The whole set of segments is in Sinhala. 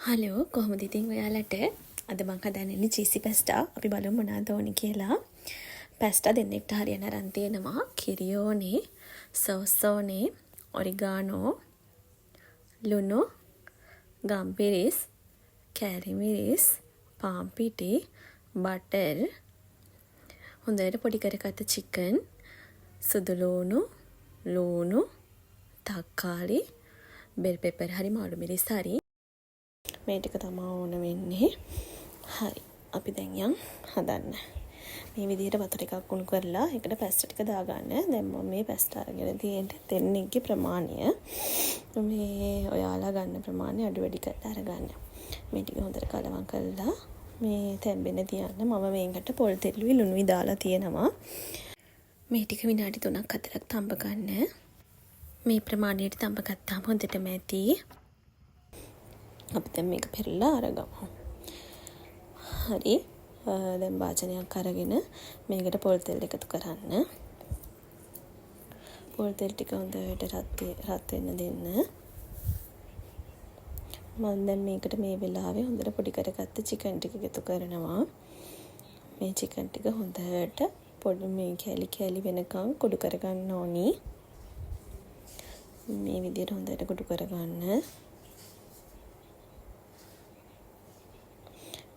හලෝ කොහොමද ඉතින් ඔයාලට අද මං හදන්නේ චීසි පැස්ටා. අපි බලමු මොනවද ඕනේ කියලා. පැස්ටා දෙන්නෙක්ට හරියන අරන් තියෙනවා. කිරියෝනේ, සෝසෝනේ, ඔරිගානෝ, ලුණු, ගම්පිරිස්, කැරිමිරිස්, පාන් පිටි, බටර්, හොඳට පොඩි කරගත්ත චිකන්, සුදු ලූණු, තක්කාලි, බෙල් පෙපර් හරි මාළු මිරිස් හරි මේ ටික තමයි ඕන වෙන්නේ. හරි. අපි දැන් යන් හදන්න. මේ විදිහට වතුර ටිකක් උණු කරලා ඒකට පැස්ටා ටික දාගන්න. දැන් මම මේ පැස්ටා අරගෙන තියෙන්නේ දෙන්නෙක්ගේ ප්‍රමාණය. මේ ඔයාලා ගන්න ප්‍රමාණය අඩු වැඩි කරලා අරගන්න. මේ ටික හොඳට කලවම් කරලා මේ තැම්බෙන්න තියන්න. මම මේකට පොල් තෙල්ලුයි ලුණුයි දාලා තියෙනවා. මේ ටික විනාඩි 3ක් 4ක් තඹ ගන්න. මේ ප්‍රමාණයට තඹ ගත්තාම හොඳටම ඇති. අපි දැන් මේක පෙරලා අරගමු. හරි. දැන් වාචනයක් අරගෙන මේකට පොල් තෙල් එකතු කරන්න. පොල් තෙල් ටික හොඳට රත් වෙන්න දෙන්න. මම දැන් මේකට මේ වෙලාවේ හොඳට පොඩි කරගත්ත චිකන් ටික එකතු කරනවා. මේ චිකන් ටික හොඳට පොඩි මේ කැලි වෙනකන් කුඩු කරගන්න ඕනි. මේ විදිහට හොඳට කුඩු කරගන්න.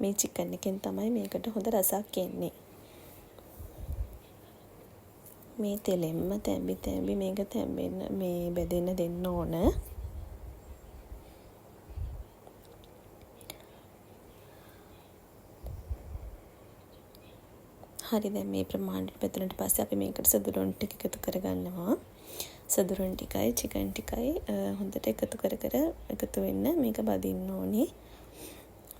මේ චිකන් එකෙන් තමයි මේකට හොඳ රසක් එන්නේ. මේ තෙලෙන්ම තැම්බි මේක තැම්බෙන්න මේ බෙදෙන්න දෙන්න ඕන. හරි දැන් මේ ප්‍රමාණයට බෙදුනට පස්සේ අපි මේකට සදුරුන් ටික එකතු කරගන්නවා. සදුරුන් ටිකයි චිකන් ටිකයි හොඳට එකතු වෙන්න මේක බදින්න ඕනේ.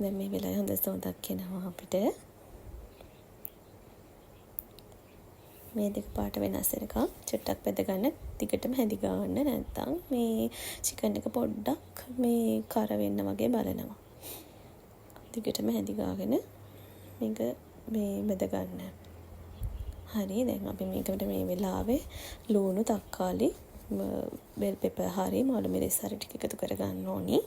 දැන් මේ වෙලාවේ හොඳ සෝදක් එනවා අපිට. මේ දෙක පාට වෙනස් වෙනකම් චුට්ටක් බෙද ගන්න. දිගටම හැදි ගන්න නැත්නම් මේ චිකන් එක පොඩ්ඩක් මේ කර වෙන්න වගේ බලනවා. දිගටම හැදි ගාගෙන මේක මේ බෙද ගන්න. හරි දැන් අපි මේකට මේ වෙලාවේ ලුණු තක්කාලි බෙල් පෙපර් හරි මාළු මිරිස් හරි ටික එකතු කරගන්න ඕනි.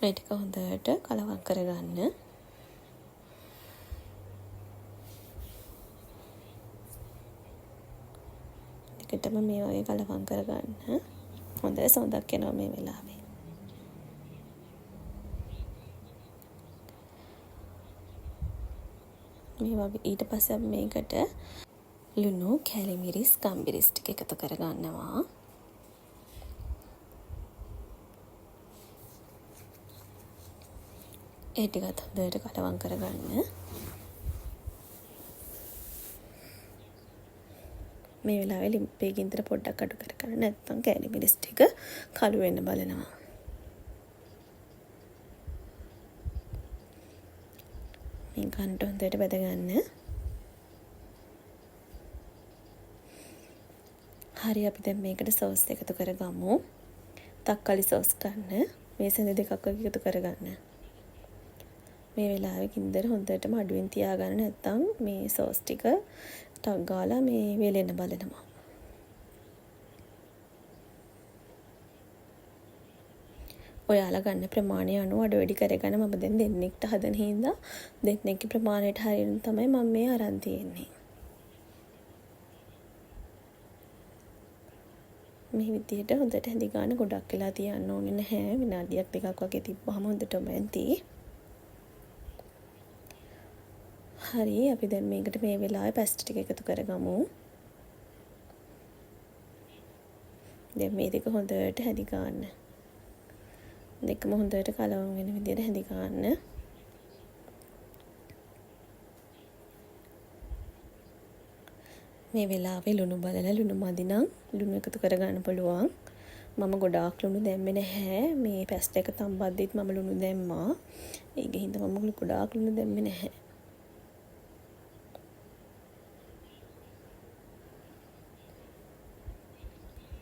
මේ ටික හොඳට කලවම් කරගන්න. ටිකටම මේ වගේ කලවම් කරගන්න. හොඳ සොඳක් එනවා මේ වෙලාවේ. මේ වගේ ඊට පස්සේ අපි මේකට ලුණු, කැලිමිරිස්, ගම්බිරිස් ටික එකතු කරගන්නවා. ඒ ටිකත් හොඳට කලවම් කරගන්න. මේ වෙලාවේ ලිම්පේ ගින්දර පොඩ්ඩක් අඩු කරගන්න නැත්නම් කැලි මිරිස් ටික කළු වෙන්න බලනවා. මේ කන්ට හොඳට බෙද ගන්න. හරි අපි දැන් මේකට සෝස් එකතු කරගමු. තක්කාලි සෝස් ගන්න. මේ සඳ දෙකක් වගේ එකතු කරගන්න. මේ වෙලාවේ ගින්දර හොඳටම අඩුවෙන් තියාගන්න නැත්නම් මේ සෝස් ටික ටක් ගාලා මේ වෙලෙන්න බලනවා. ඔයාලා ගන්න ප්‍රමාණය අනුව අඩු වැඩි කරගන්න. මම දැන් දෙන්නෙක්ට හදන හින්දා දෙන්නෙක්ගේ ප්‍රමාණයට හරියන තමයි මම මේ අරන් තියෙන්නේ. මේ විදිහට හොඳට හැදි ගන්න ගොඩක් වෙලා තියන්න ඕනේ නැහැ. විනාඩියක් දෙකක් වගේ තිබ්බහම හොඳටම ඇති. හරි අපි දැන් මේකට මේ වෙලාවේ පැස්ටා ටික එකතු කරගමු. දැන් මේ දෙක හොඳට හැදි ගන්න. දෙකම හොඳට කලවම් වෙන විදිහට හැදි ගන්න. මේ වෙලාවේ ලුණු බලලා ලුණු මදි නම් ලුණු එකතු කරගන්න පුළුවන්. මම ගොඩාක් ලුණු දැම්මේ නැහැ. මේ පැස්ටා එක තම්බද්දිත් මම ලුණු දැම්මා. ඒකෙන් හින්දා මම ගොඩාක් ලුණු දැම්මේ නැහැ.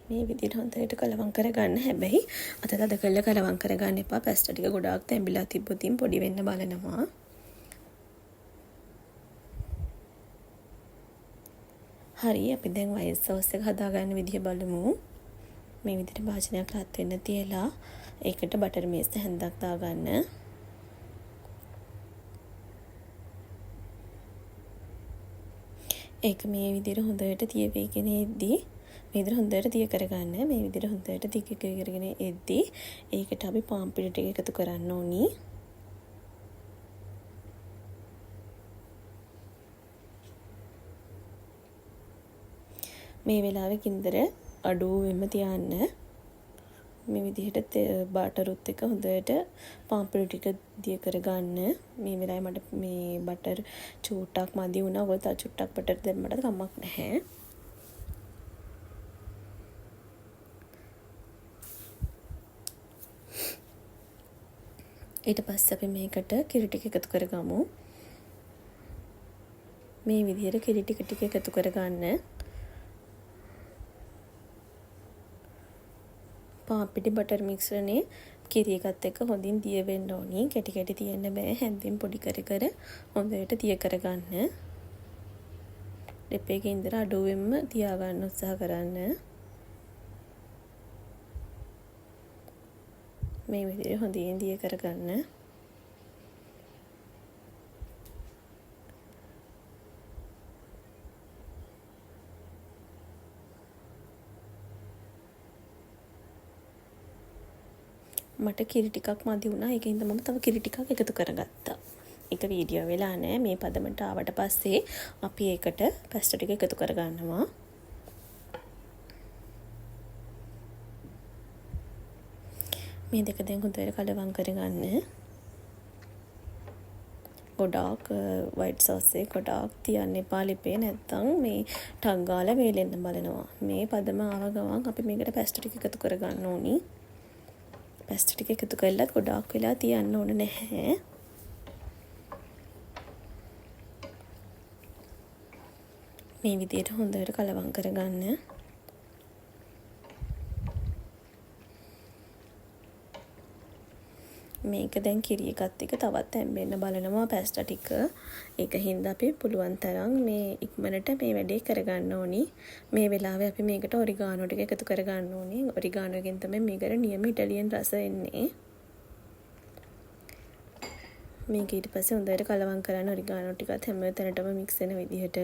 මේ විදිහට හොඳට කලවම් කරගන්න. හැබැයි අත තද කරලා කලවම් කරගන්න එපා. පැස්ටා ටික ගොඩාක් තැඹිලා තිබ්බොතින් පොඩි වෙන්න බලනවා. හරි අපි දැන් වයිට් සෝස් එක හදාගන්න විදිහ බලමු. මේ විදිහට භාජනයක් රත් වෙන්න තියලා ඒකට බටර් මේස් හැන්දක් දාගන්න. ඒක මේ විදිහට හොඳට තිය වේගෙන එද්දී මේ විදිහට හොඳට තිය කරගන්න. මේ විදිහට හොඳට තිය කරගෙන එද්දී ඒකට අපි පාන් පිටි ටික එකතු කරන්න ඕනි. මේ වෙලාවේ ගින්දර අඩුවෙන්ම තියන්න. මේ විදිහට බටරුත් එක්ක හොඳට පාන් පිටි ටික දිය කරගන්න. මේ වෙලාවේ මට මේ බටර් චූට්ටක් මදි වුණා. ඔයගොල්ලෝ තව චුට්ටක් බටර් දැම්මට කමක් නැහැ. ඊට පස්සේ අපි මේකට කිරි ටික එකතු කරගමු. මේ විදිහට කිරි ටික එකතු කරගන්න. පාන් පිටි බටර් මික්ස්චරනේ කිරි එකත් එක්ක හොඳින් දිය වෙන්න ඕනි. කැටි කැටි තියෙන්න බෑ. හැන්දෙන් පොඩි කර හොඳට දිය කරගන්න. දෙපේක ඉඳලා අඩුවෙන්ම තියාගන්න උත්සාහ කරන්න. මේ විදිහට හොඳින් දිය කරගන්න. මට කිරි ටිකක් මදි වුණා. ඒකින්ද මම තව කිරි ටිකක් එකතු කරගත්තා. ඒක වීඩියෝ වෙලා නැහැ. මේ පදමට ආවට පස්සේ අපි ඒකට පැස්ටා ටික එකතු කරගන්නවා. මේ දෙක දැන් හොඳට කලවම් කරගන්න. ගොඩාක් වයිට් සෝස් එක ගොඩාක් තියන්න එපා ලිපේ. නැත්තම් මේ ටක් ගාලා වේලෙන්න බලනවා. මේ පදම ආව ගමන් අපි මේකට පැස්ටා ටික එකතු කරගන්න ඕනි. පැස්ටා ටික එකතු කළත් ගොඩාක් වෙලා තියන්න ඕන නැහැ. මේ විදිහට හොඳට කලවම් කරගන්න. මේක දැන් කිරි එකත් එක්ක තවත් හැම්බෙන්න බලනවා පැස්ටා ටික. ඒක හින්දා අපි පුළුවන් තරම් මේ ඉක්මනට මේ වැඩේ කරගන්න ඕනි. මේ වෙලාවේ අපි මේකට ඔරිගානෝ ටික එකතු කරගන්න ඕනි. ඔරිගානෝ එකෙන් තමයි මේකට නියම ඉටලියන් රස එන්නේ. මේක ඊට පස්සේ හොඳට කලවම් කරන්න ඔරිගානෝ ටිකත් හැම තැනටම මික්ස් වෙන විදිහට.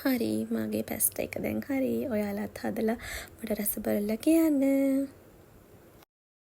හරි මගේ පැස්ටා එක දැන් හරි. ඔයාලත් හදලා මට රස බලලා කියන්න.